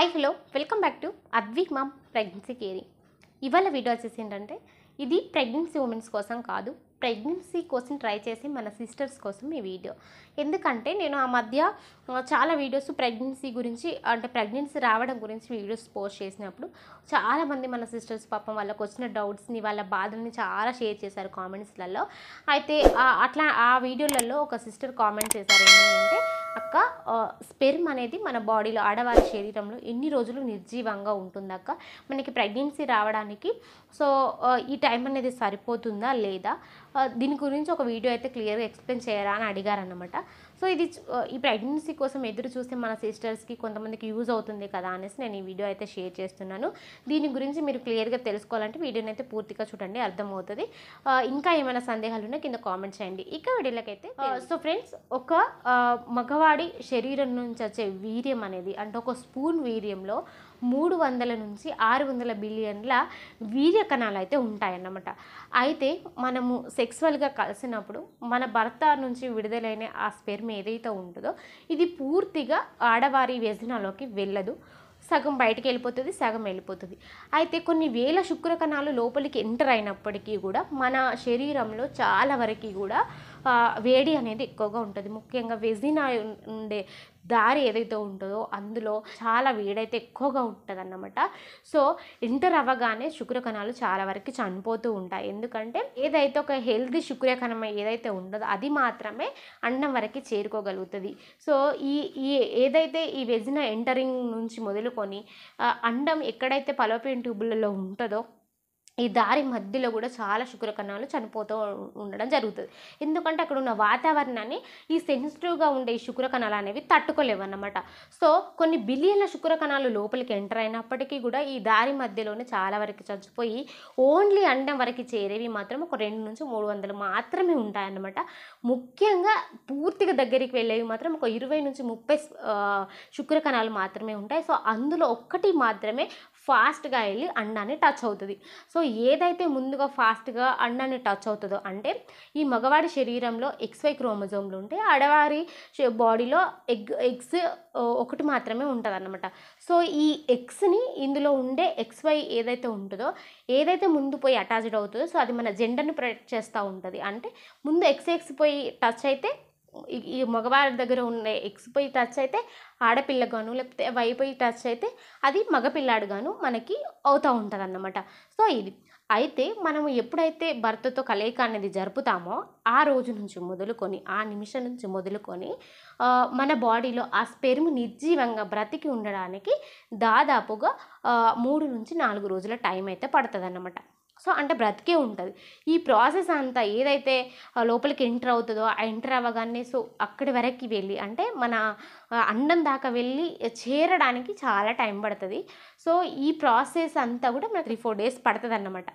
Hi hello welcome back to Advik ma'am pregnancy caring. ఇవాళ video వచ్చేసి ఏంటంటే ఇది ప్రెగ్నెన్సీ ఉమెన్స్ కోసం కాదు, ప్రెగ్నెన్సీ కోసం ట్రై చేసి మన సిస్టర్స్ కోసం ఈ వీడియో. ఎందుకంటే నేను ఆ మధ్య చాలా వీడియోస్ ప్రెగ్నెన్సీ గురించి అంటే ప్రెగ్నెన్సీ రావడం గురించి వీడియోస్ పోస్ట్ చేసినప్పుడు చాలామంది మన సిస్టర్స్ పాపం వాళ్ళకు వచ్చిన డౌట్స్ని వాళ్ళ బాధల్ని చాలా షేర్ చేశారు కామెంట్స్లలో. అయితే అట్లా ఆ వీడియోలలో ఒక సిస్టర్ కామెంట్ చేశారు ఏంటంటే, అక్క స్పెర్మ్ అనేది మన బాడీలో ఆడవారి శరీరంలో ఎన్ని రోజులు నిర్జీవంగా ఉంటుందక్క, మనకి ప్రెగ్నెన్సీ రావడానికి సో ఈ టైం అనేది సరిపోతుందా లేదా, దీని గురించి ఒక వీడియో అయితే క్లియర్గా ఎక్స్ప్లెయిన్ చేయరా అని అడిగారన్నమాట. సో ఇది ఈ ప్రెగ్నెన్సీ కోసం ఎదురు చూస్తే మన సిస్టర్స్కి కొంతమందికి యూజ్ అవుతుంది కదా అనేసి నేను ఈ వీడియో అయితే షేర్ చేస్తున్నాను. దీని గురించి మీరు క్లియర్గా తెలుసుకోవాలంటే వీడియోని అయితే పూర్తిగా చూడండి, అర్థమవుతుంది. ఇంకా ఏమైనా సందేహాలు ఉన్నా కింద కామెంట్ చేయండి. ఇక వీడియోలకైతే సో ఫ్రెండ్స్, ఒక మగవాడి శరీరం నుంచి వచ్చే వీర్యం అనేది అంటే ఒక స్పూన్ వీర్యంలో 300 నుంచి 600 బిలియన్ల వీర్య కణాలు అయితే ఉంటాయన్నమాట. అయితే మనము సెక్సువల్గా కలిసినప్పుడు మన భర్త నుంచి విడుదలైన ఆ స్పెర్మ్ ఏదైతే ఉంటుందో ఇది పూర్తిగా ఆడవారి వెజినాలోకి వెళ్ళదు, సగం బయటికి వెళ్ళిపోతుంది, సగం వెళ్ళిపోతుంది. అయితే కొన్ని వేల శుక్ర కణాలు లోపలికి ఎంటర్ అయినప్పటికీ కూడా మన శరీరంలో చాలా వరకు కూడా వేడి అనేది ఎక్కువగా ఉంటుంది. ముఖ్యంగా వెజినా ఉండే దారి ఏదైతే ఉంటుందో అందులో చాలా వేడైతే ఎక్కువగా ఉంటుంది అన్నమాట. సో ఎంటర్ అవ్వగానే శుక్రకణాలు చాలా వరకు చనిపోతూ ఉంటాయి. ఎందుకంటే ఏదైతే ఒక హెల్తీ శుక్రకణం ఏదైతే ఉంటుందో అది మాత్రమే అన్నం వరకు చేరుకోగలుగుతుంది. సో ఈ ఏదైతే ఈ వెజినా ఎంటరింగ్ నుంచి మొదలుకొని అండం ఎక్కడైతే ఫలోపియన్ ట్యూబులలో ఉంటుందో ఈ దారి మధ్యలో కూడా చాలా శుక్రకణాలు చనిపోతూ ఉండడం జరుగుతుంది. ఎందుకంటే అక్కడ ఉన్న వాతావరణాన్ని ఈ సెన్సిటివ్గా ఉండే ఈ శుక్రకణాలు అనేవి తట్టుకోలేవు అన్నమాట. సో కొన్ని బిలియన్ల శుక్రకణాలు లోపలికి ఎంటర్ అయినప్పటికీ కూడా ఈ దారి మధ్యలోనే చాలా వరకు చచ్చిపోయి ఓన్లీ అండం వరకు చేరేవి మాత్రం ఒక 2 నుంచి 300 మాత్రమే ఉంటాయన్నమాట. ముఖ్యంగా పూర్తిగా దగ్గరికి వెళ్ళేవి మాత్రం ఒక 20 నుంచి 30 శుక్రకణాలు మాత్రమే ఉంటాయి. సో అందులో ఒక్కటి మాత్రమే ఫాస్ట్గా వెళ్ళి అండాన్ని టచ్ అవుతుంది. సో ఏదైతే ముందుగా ఫాస్ట్గా అండాన్ని టచ్ అవుతుందో అంటే ఈ మగవాడి శరీరంలో XY క్రోమోజోమ్లు ఉంటే ఆడవారి బాడీలో ఎగ్స్ ఒకటి మాత్రమే ఉంటుంది అన్నమాట. సో ఈ ఎగ్స్ని ఇందులో ఉండే XY ఏదైతే ఉంటుందో ఏదైతే ముందు పోయి అటాచ్డ్ అవుతుందో సో అది మన జెండర్ని ప్రొటెక్ట్ చేస్తూ ఉంటుంది. అంటే ముందు XX పోయి టచ్ అయితే ఈ మగవారి దగ్గర ఉన్న ఎక్స్ పోయి టచ్ అయితే ఆడపిల్లగాను, లేకపోతే వై పోయి టచ్ అయితే అది మగపిల్లాడుగాను మనకి అవుతూ ఉంటుంది అన్నమాట. సో ఇది అయితే మనము ఎప్పుడైతే భర్తతో కలయిక అనేది జరుపుతామో ఆ రోజు నుంచి మొదలుకొని ఆ నిమిషం నుంచి మొదలుకొని మన బాడీలో ఆ స్పెర్మ్ నిర్జీవంగా బ్రతికి ఉండడానికి దాదాపుగా 3 నుంచి 4 రోజుల టైం అయితే పడుతుంది అన్నమాట. సో అంటే బ్రతికే ఉంటుంది. ఈ ప్రాసెస్ అంతా ఏదైతే లోపలికి ఎంటర్ అవుతుందో ఆ ఎంటర్ అవ్వగానే సో అక్కడి వరకు వెళ్ళి అంటే మన అండం దాకా వెళ్ళి చేరడానికి చాలా టైం పడుతుంది. సో ఈ ప్రాసెస్ అంతా కూడా మనకు 3-4 డేస్ పడుతుంది అన్నమాట.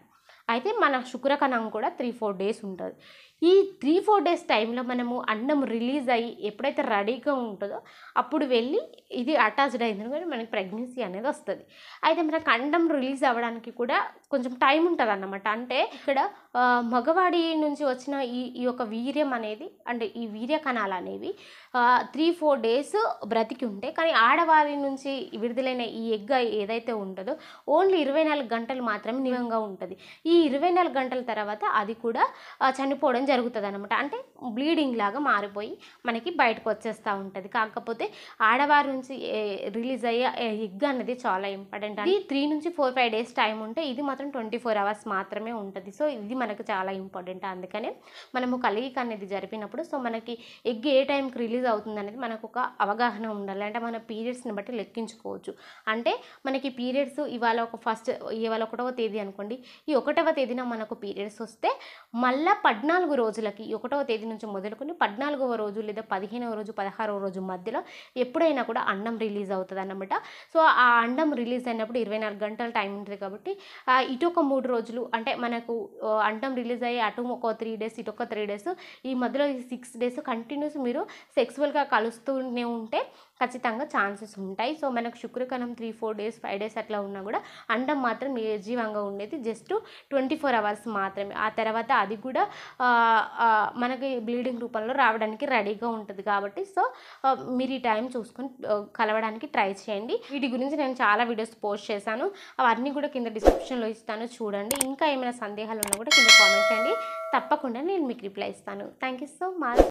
అయితే మన శుక్రకణం కూడా 3-4 డేస్ ఉంటుంది. ఈ 3-4 డేస్ టైంలో మనము అండం రిలీజ్ అయ్యి ఎప్పుడైతే రెడీగా ఉంటుందో అప్పుడు వెళ్ళి ఇది అటాచ్డ్ అయిందని మనకి ప్రెగ్నెన్సీ అనేది వస్తుంది. అయితే మనకు అండం రిలీజ్ అవ్వడానికి కూడా కొంచెం టైం ఉంటుంది అన్నమాట. అంటే ఇక్కడ మగవాడి నుంచి వచ్చిన ఈ యొక్క వీర్యం అనేది అంటే ఈ వీర్య కణాలు అనేవి 3-4 డేస్ బ్రతికి ఉంటాయి. కానీ ఆడవారి నుంచి విడుదలైన ఈ ఎగ్ ఏదైతే ఉంటుందో ఓన్లీ 24 గంటలు మాత్రమే నిజంగా ఉంటుంది. ఈ 24 గంటల తర్వాత అది కూడా చనిపోవడం జరుగుతుంది అనమాట. అంటే బ్లీడింగ్ లాగా మారిపోయి మనకి బయటకు వచ్చేస్తూ ఉంటుంది. కాకపోతే ఆడవారి నుంచి రిలీజ్ అయ్యే ఎగ్ అనేది చాలా ఇంపార్టెంట్. అది 3 నుంచి 4-5 డేస్ టైం ఉంటే ఇది మాత్రం 24 అవర్స్ మాత్రమే ఉంటుంది. సో ఇది మనకు చాలా ఇంపార్టెంట్. అందుకనే మనము కలయిక అనేది జరిపినప్పుడు సో మనకి ఎగ్ ఏ టైంకి రిలీజ్ అవుతుంది అనేది మనకు ఒక అవగాహన ఉండాలి. అంటే మన పీరియడ్స్ని బట్టి లెక్కించుకోవచ్చు. అంటే మనకి పీరియడ్స్ ఇవాళ ఇవాళ 1వ తేదీ అనుకోండి, ఈ 1వ తేదీన మనకు పీరియడ్స్ వస్తే మళ్ళీ 14 రోజులకి 1వ తేదీ నుంచి మొదలుకొని 14వ రోజు లేదా 15వ రోజు 16వ రోజు మధ్యలో ఎప్పుడైనా కూడా అండం రిలీజ్ అవుతుంది అన్నమాట. సో ఆ అండం రిలీజ్ అయినప్పుడు 24 గంటల టైం ఉంటుంది కాబట్టి ఇటు ఒక 3 రోజులు అంటే మనకు అండం రిలీజ్ అయ్యి అటు ఒక 3 డేస్ ఇటు ఒక 3 డేస్ ఈ మధ్యలో 6 డేస్ కంటిన్యూస్ మీరు సెక్సువల్గా కలుస్తూనే ఉంటే ఖచ్చితంగా ఛాన్సెస్ ఉంటాయి. సో మనకు శుక్రకణం 3-4 డేస్ 5 డేస్ అట్లా ఉన్నా కూడా అండం మాత్రం నిర్జీవంగా ఉండేది జస్ట్ 24 అవర్స్ మాత్రమే. ఆ తర్వాత అది కూడా మనకి బ్లీడింగ్ రూపంలో రావడానికి రెడీగా ఉంటుంది కాబట్టి సో మీరు ఈ టైం చూసుకొని కలవడానికి ట్రై చేయండి. వీటి గురించి నేను చాలా వీడియోస్ పోస్ట్ చేశాను, అవన్నీ కూడా కింద డిస్క్రిప్షన్లో ఇస్తాను చూడండి. ఇంకా ఏమైనా సందేహాలు ఉన్నా కూడా కింద కామెంట్ చేయండి, తప్పకుండా నేను మీకు రిప్లై ఇస్తాను. Thank you so much.